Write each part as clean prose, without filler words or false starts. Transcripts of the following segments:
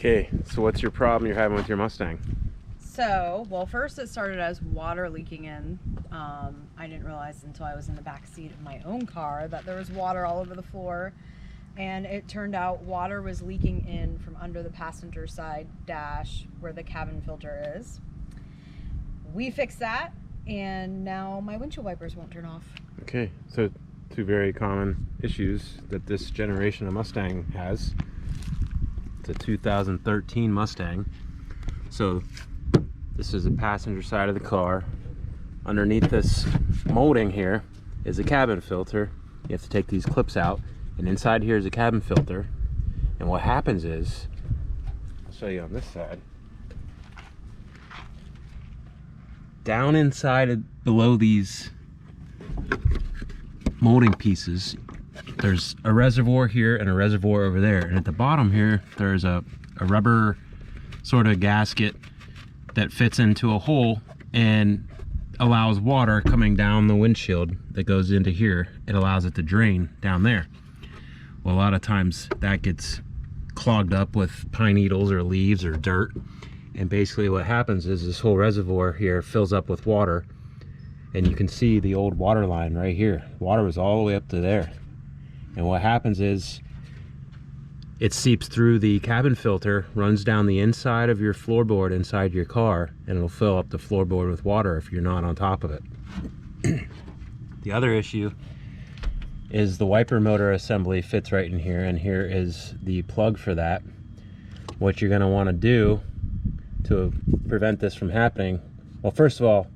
Okay, so what's your problem you're having with your Mustang? So, well, first it started as water leaking in. I didn't realize until I was in the back seat of my own car that there was water all over the floor. And it turned out water was leaking in from under the passenger side dash where the cabin filter is. We fixed that, and now my windshield wipers won't turn off. Okay, so two very common issues that this generation of Mustang has. It's a 2013 Mustang. So this is the passenger side of the car. Underneath this molding here is a cabin filter. You have to take these clips out, and inside here is a cabin filter. And what happens is, I'll show you on this side. Down inside below these molding pieces, there's a reservoir here and a reservoir over there, and at the bottom here there's a rubber sort of gasket that fits into a hole and allows water coming down the windshield that goes into here. It allows it to drain down there. Well, a lot of times that gets clogged up with pine needles or leaves or dirt, and basically what happens is this whole reservoir here fills up with water, and you can see the old water line right here. Water was all the way up to there. And what happens is it seeps through the cabin filter, runs down the inside of your floorboard inside your car, and it'll fill up the floorboard with water if you're not on top of it. The other issue is the wiper motor assembly fits right in here, and here is the plug for that. What you're going to want to do to prevent this from happening, well, first of all,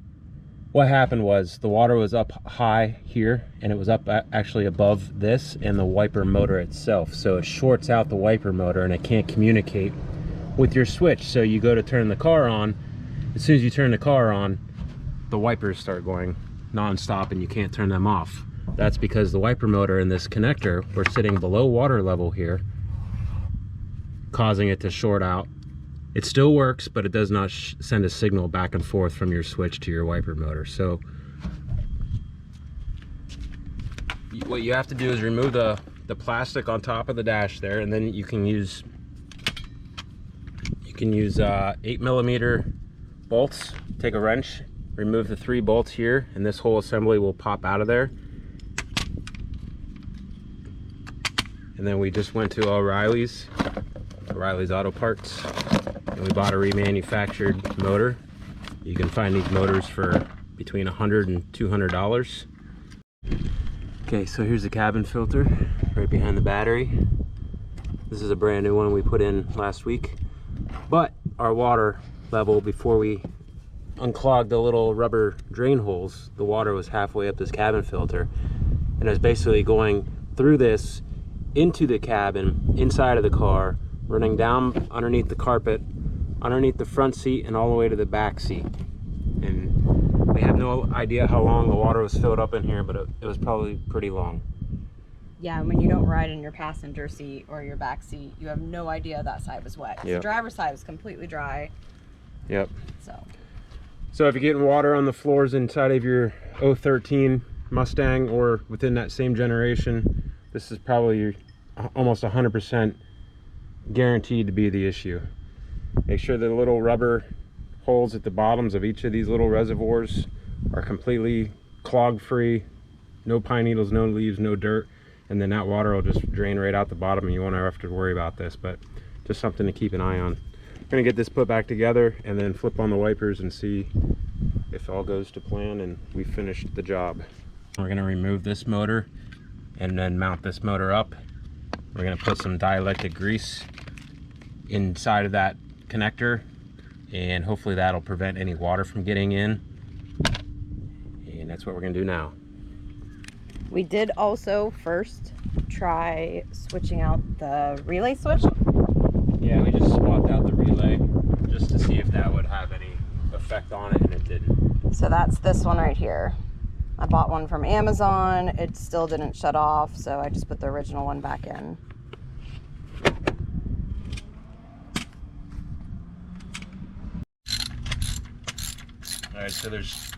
what happened was the water was up high here, and it was up actually above this and the wiper motor itself. So it shorts out the wiper motor and it can't communicate with your switch. So you go to turn the car on. As soon as you turn the car on, the wipers start going non-stop and you can't turn them off. That's because the wiper motor in this connector were sitting below water level here, causing it to short out. It still works, but it does not send a signal back and forth from your switch to your wiper motor. So what you have to do is remove the plastic on top of the dash there, and then you can use 8mm bolts. Take a wrench, remove the 3 bolts here, and this whole assembly will pop out of there. And then we just went to O'Reilly's Auto Parts, and we bought a remanufactured motor. You can find these motors for between $100 and $200. Okay, so here's the cabin filter right behind the battery. This is a brand new one we put in last week, but our water level, before we unclogged the little rubber drain holes, the water was halfway up this cabin filter, and it was basically going through this into the cabin, inside of the car, running down underneath the carpet, underneath the front seat, and all the way to the back seat. And we have no idea how long the water was filled up in here, but it was probably pretty long. Yeah, when you don't ride in your passenger seat or your back seat, you have no idea that side was wet. Yep. The driver's side was completely dry. Yep. So if you're getting water on the floors inside of your 013 Mustang or within that same generation, this is probably almost 100% guaranteed to be the issue. Make sure the little rubber holes at the bottoms of each of these little reservoirs are completely clog free, no pine needles, no leaves, no dirt, and then that water will just drain right out the bottom, and you won't have to worry about this. But just something to keep an eye on. I'm gonna get this put back together and then flip on the wipers and see if all goes to plan and we finished the job. We're gonna remove this motor and then mount this motor up. We're going to put some dielectric grease inside of that connector, and hopefully that'll prevent any water from getting in. And that's what we're going to do now. we did also first try switching out the relay switch. Yeah, we just swapped out the relay just to see if that would have any effect on it, and it didn't. So that's this one right here. I bought one from Amazon. It still didn't shut off, so I just put the original one back in. Alright, so there's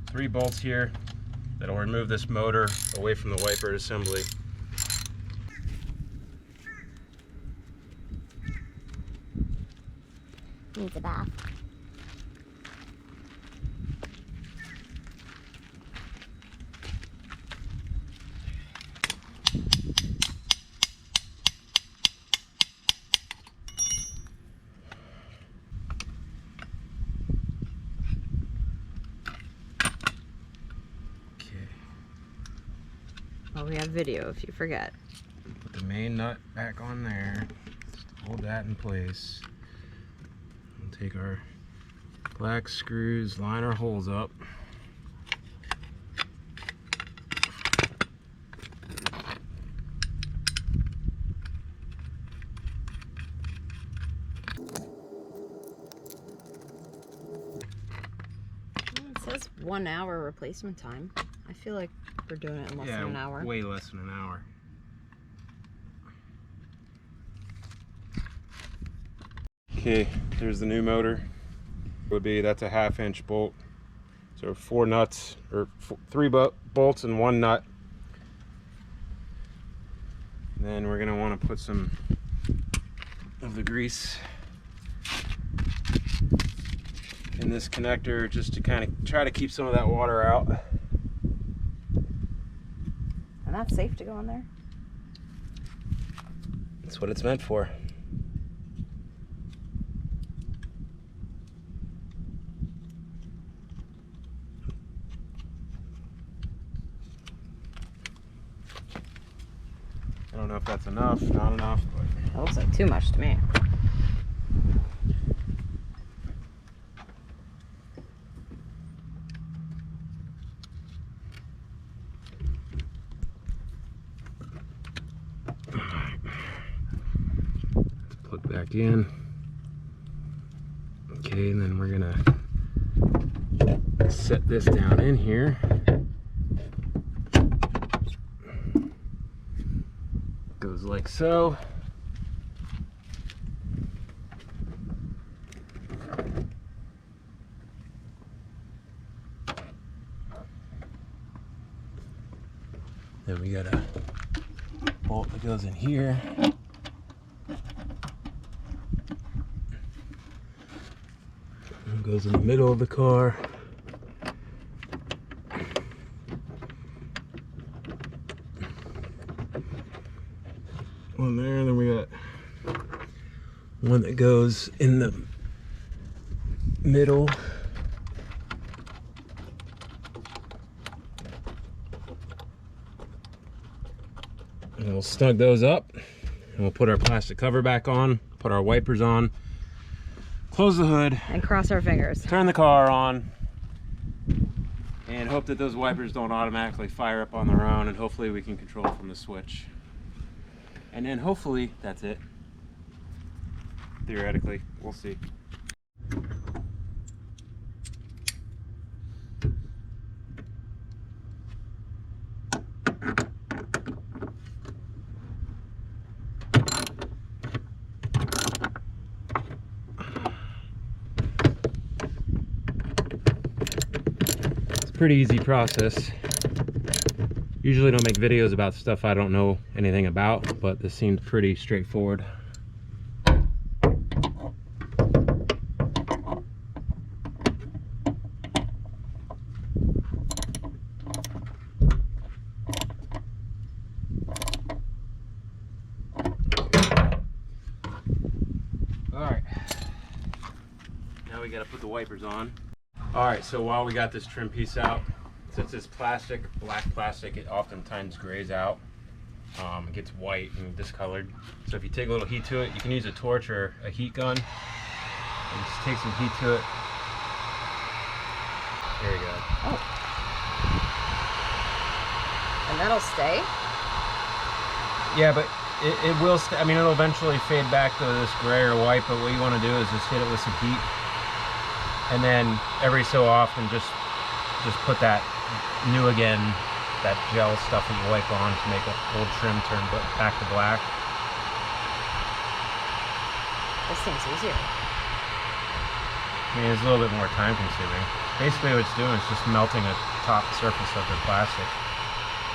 3 bolts here that'll remove this motor away from the wiper assembly. Needs a bath. Well, we have video if you forget. Put the main nut back on there. Just hold that in place. We'll take our black screws, line our holes up. It says 1 hour replacement time. I feel like we're doing it in less than an hour. Way less than an hour. Okay, there's the new motor. That's a 1/2 inch bolt. So 4 nuts, or 3 bolts and 1 nut. And then we're gonna want to put some of the grease in this connector just to kind of try to keep some of that water out. And that's safe to go in there? That's what it's meant for. I don't know if that's enough, not enough, but That looks like too much to me. plug back in. Okay, and then we're gonna set this down in here. Goes like so. Then we got a bolt that goes in here. And goes in the middle of the car. One there, and then we got one that goes in the middle. And we'll snug those up, and we'll put our plastic cover back on, put our wipers on, close the hood, And cross our fingers. turn the car on, and hope that those wipers don't automatically fire up on their own, and hopefully we can control it from the switch. And then hopefully that's it. Theoretically, we'll see. It's a pretty easy process. Usually don't make videos about stuff I don't know anything about, but this seemed pretty straightforward. Alright, now we gotta put the wipers on. Alright, so while we got this trim piece out, since it's plastic, black plastic, it oftentimes grays out. It gets white and discolored. So if you take a little heat to it, you can use a torch or a heat gun and just take some heat to it. There you go. Oh. And that'll stay? Yeah, but it will I mean, it'll eventually fade back to this gray or white, but what you want to do is just hit it with some heat. And then every so often just put that new again, that gel stuff that you wipe on to make an old trim turn back to black. This seems easier. I mean, it's a little bit more time consuming. Basically what it's doing is just melting the top surface of the plastic,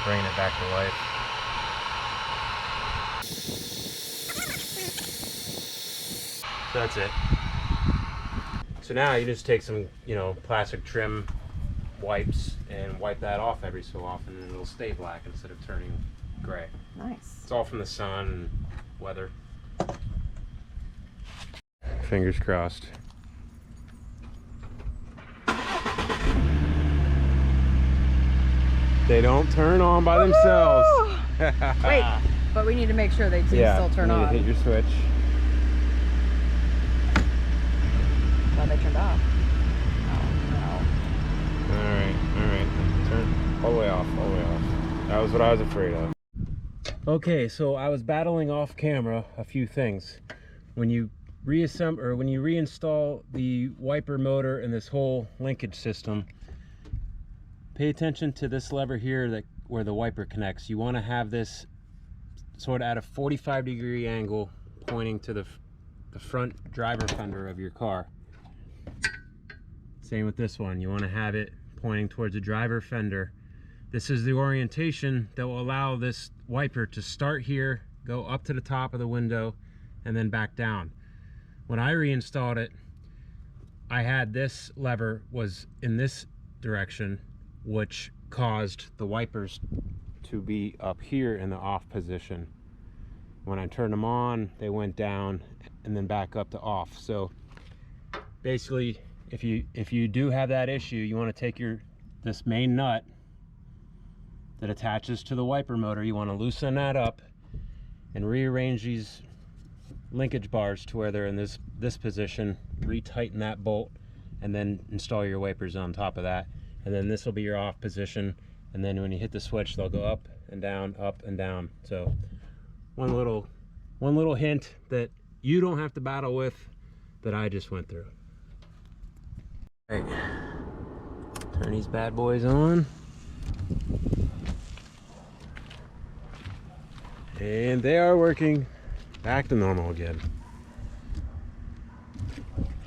bringing it back to life. So that's it. So now you just take some, you know, plastic trim wipes and wipe that off every so often, and it'll stay black instead of turning gray. Nice. It's all from the sun and weather. Fingers crossed. They don't turn on by themselves. Wait, but we need to make sure they do still turn you need on. to hit your switch. Oh, they turned off. Oh no. Alright. Turn all the way off, all the way off. That was what I was afraid of. Okay, so I was battling off camera a few things. When you reassemble or when you reinstall the wiper motor and this whole linkage system, pay attention to this lever here where the wiper connects. You want to have this sort of at a 45-degree angle pointing to the front driver fender of your car. Same with this one. You want to have it pointing towards the driver fender. This is the orientation that will allow this wiper to start here, go up to the top of the window, and then back down. When I reinstalled it, I had this lever was in this direction, which caused the wipers to be up here in the off position. When I turned them on, they went down and then back up to off. So basically, if you do have that issue, you want to take this main nut that attaches to the wiper motor, you want to loosen that up and rearrange these linkage bars to where they're in this position, retighten that bolt, and then install your wipers on top of that. And then this will be your off position, and then when you hit the switch, they'll go up and down, up and down. So one little hint that you don't have to battle with, that I just went through. All right, turn these bad boys on. And they are working back to normal again.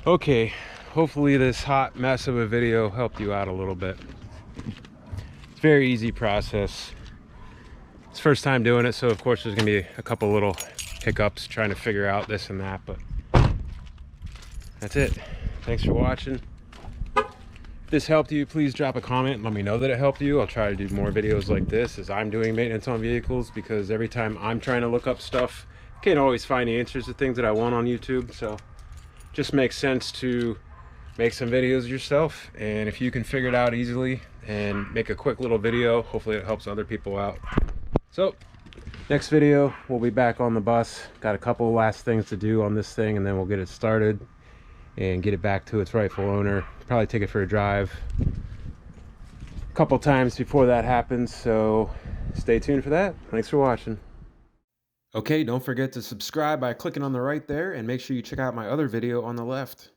Okay, hopefully this hot mess of a video helped you out a little bit. It's a very easy process. It's first time doing it, so of course there's gonna be a couple little hiccups trying to figure out this and that, but that's it. Thanks for watching. If this helped you, please drop a comment and let me know that it helped you. I'll try to do more videos like this as I'm doing maintenance on vehicles, because every time I'm trying to look up stuff, I can't always find the answers to things that I want on YouTube. So just makes sense to make some videos yourself, and if you can figure it out easily and make a quick little video, hopefully it helps other people out. So next video, we'll be back on the bus. Got a couple last things to do on this thing, and then we'll get it started and get it back to its rightful owner. Probably take it for a drive a couple times before that happens, so stay tuned for that. Thanks for watching. Okay, don't forget to subscribe by clicking on the right there, and make sure you check out my other video on the left.